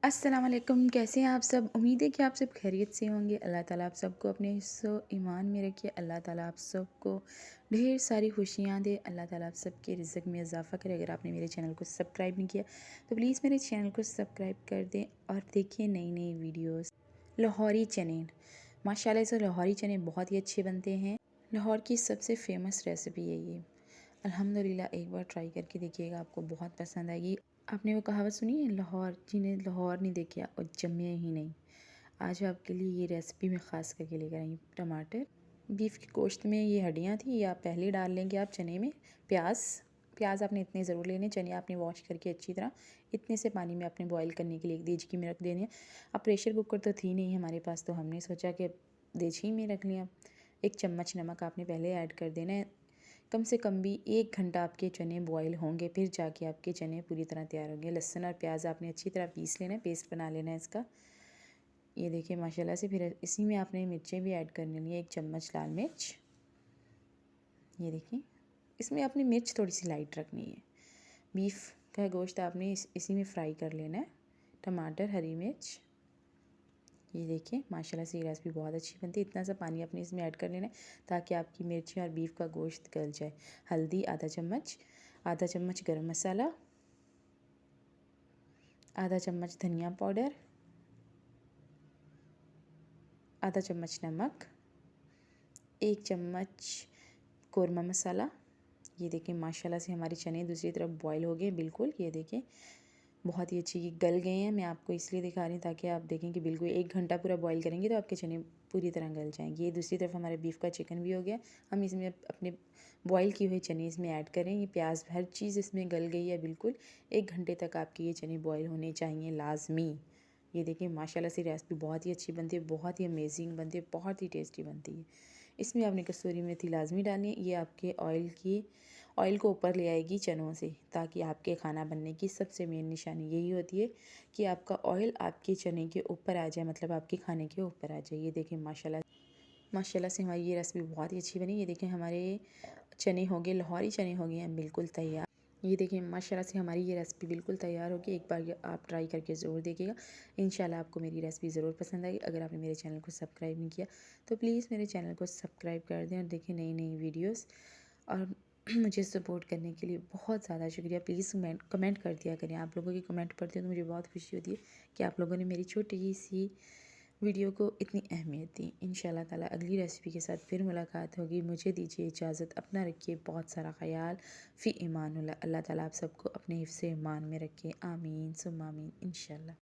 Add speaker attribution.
Speaker 1: अस्सलाम वालेकुम। कैसे हैं आप सब? उम्मीद है कि आप सब खैरियत से होंगे। अल्लाह ताला आप सबको अपने हिस्सो ईमान में रखिए। अल्लाह ताला आप सबको ढेर सारी खुशियाँ दे। अल्लाह ताला आप सबके रिज़्क़ में इजाफ़ा करे। अगर आपने मेरे चैनल को सब्सक्राइब नहीं किया तो प्लीज़ मेरे चैनल को सब्सक्राइब कर दें और देखिए नई नई वीडियोस। लाहौरी चने, माशाल्लाह से लाहौरी चने बहुत ही अच्छे बनते हैं। लाहौर की सबसे फ़ेमस रेसिपी है ये। अल्हम्दुलिल्लाह एक बार ट्राई करके देखिएगा, आपको बहुत पसंद आएगी। आपने वो कहावत सुनी है, लाहौर जिन्हें लाहौर नहीं देखा और जमे ही नहीं। आज आपके लिए ये रेसिपी में ख़ास करके लेकर आई हूँ। टमाटर, बीफ के गोश्त में ये हड्डियाँ थी, ये आप पहले डाल लेंगे। आप चने में प्याज, प्याज आपने इतने ज़रूर लेने। चने आपने वॉश करके अच्छी तरह इतने से पानी में आपने बॉईल करने के लिए एक देचकी में रख देने हैं। अब प्रेशर कुकर तो थी नहीं हमारे पास, तो हमने सोचा कि देचकी में रख लिया। एक चम्मच नमक आपने पहले ऐड कर देना है। कम से कम भी 1 घंटा आपके चने बॉईल होंगे, फिर जाके आपके चने पूरी तरह तैयार होंगे। लहसुन और प्याज आपने अच्छी तरह पीस लेना है, पेस्ट बना लेना है इसका। ये देखिए माशाल्लाह से। फिर इसी में आपने मिर्चें भी ऐड कर लेनी है, 1 चम्मच लाल मिर्च। ये देखिए, इसमें आपने मिर्च थोड़ी सी लाइट रखनी है। बीफ का गोश्त आपने इसी में फ्राई कर लेना है। टमाटर, हरी मिर्च, ये देखिए माशाल्लाह से ये रेसिपी बहुत अच्छी बनती है। इतना सा पानी आपने इसमें ऐड कर लेना है ताकि आपकी मिर्ची और बीफ का गोश्त गल जाए। हल्दी आधा चम्मच गरम मसाला, आधा चम्मच धनिया पाउडर, आधा चम्मच नमक, 1 चम्मच कोरमा मसाला। ये देखें माशाल्लाह से हमारे चने दूसरी तरफ बॉईल हो गए बिल्कुल। ये देखें बहुत ही अच्छी गल गए हैं। मैं आपको इसलिए दिखा रही हूँ ताकि आप देखें कि बिल्कुल 1 घंटा पूरा बॉईल करेंगे तो आपके चने पूरी तरह गल जाएंगे। ये दूसरी तरफ हमारे बीफ का चिकन भी हो गया। हम इसमें अपने बॉईल किए हुए चने इसमें ऐड करें। ये प्याज हर चीज़ इसमें गल गई है बिल्कुल। 1 घंटे तक आपके ये चने बॉईल होने चाहिए लाजमी। ये देखिए माशाल्लाह से रेसिपी बहुत ही अच्छी बनती है, बहुत ही अमेजिंग बनती है, बहुत ही टेस्टी बनती है। इसमें आपने कसूरी मेथी लाजमी डालनी है। ये आपके ऑयल को ऊपर ले आएगी चनों से, ताकि आपके खाना बनने की सबसे मेन निशानी यही होती है कि आपका ऑयल आपके चने के ऊपर आ जाए, मतलब आपके खाने के ऊपर आ जाए। ये देखें माशाल्लाह से हमारी ये रेसिपी बहुत ही अच्छी बनी। ये देखें हमारे चने हो गए, लाहौरी चने हो गए हैं बिल्कुल तैयार। ये देखिए माशाल्लाह से हमारी ये रेसिपी बिल्कुल तैयार होगी। एक बार ये आप ट्राई करके ज़रूर देखिएगा। इंशाल्लाह आपको मेरी रेसिपी ज़रूर पसंद आएगी। अगर आपने मेरे चैनल को सब्सक्राइब नहीं किया तो प्लीज़ मेरे चैनल को सब्सक्राइब कर दें और देखें नई नई वीडियोस। और मुझे सपोर्ट करने के लिए बहुत ज़्यादा शुक्रिया। प्लीज़ कमेंट कर दिया करें। आप लोगों की कमेंट पढ़ते हैं तो मुझे बहुत खुशी होती है कि आप लोगों ने मेरी छोटी सी वीडियो को इतनी अहमियत दी। इंशाल्लाह ताला अगली रेसिपी के साथ फिर मुलाकात होगी। मुझे दीजिए इजाज़त। अपना रखिए बहुत सारा ख़याल। फ़ी ईमानुल्लाह। अल्लाह ताला आप सबको अपने हिफ्ज़ ईमान में रखे। आमीन सुम्मा आमीन इंशाल्लाह।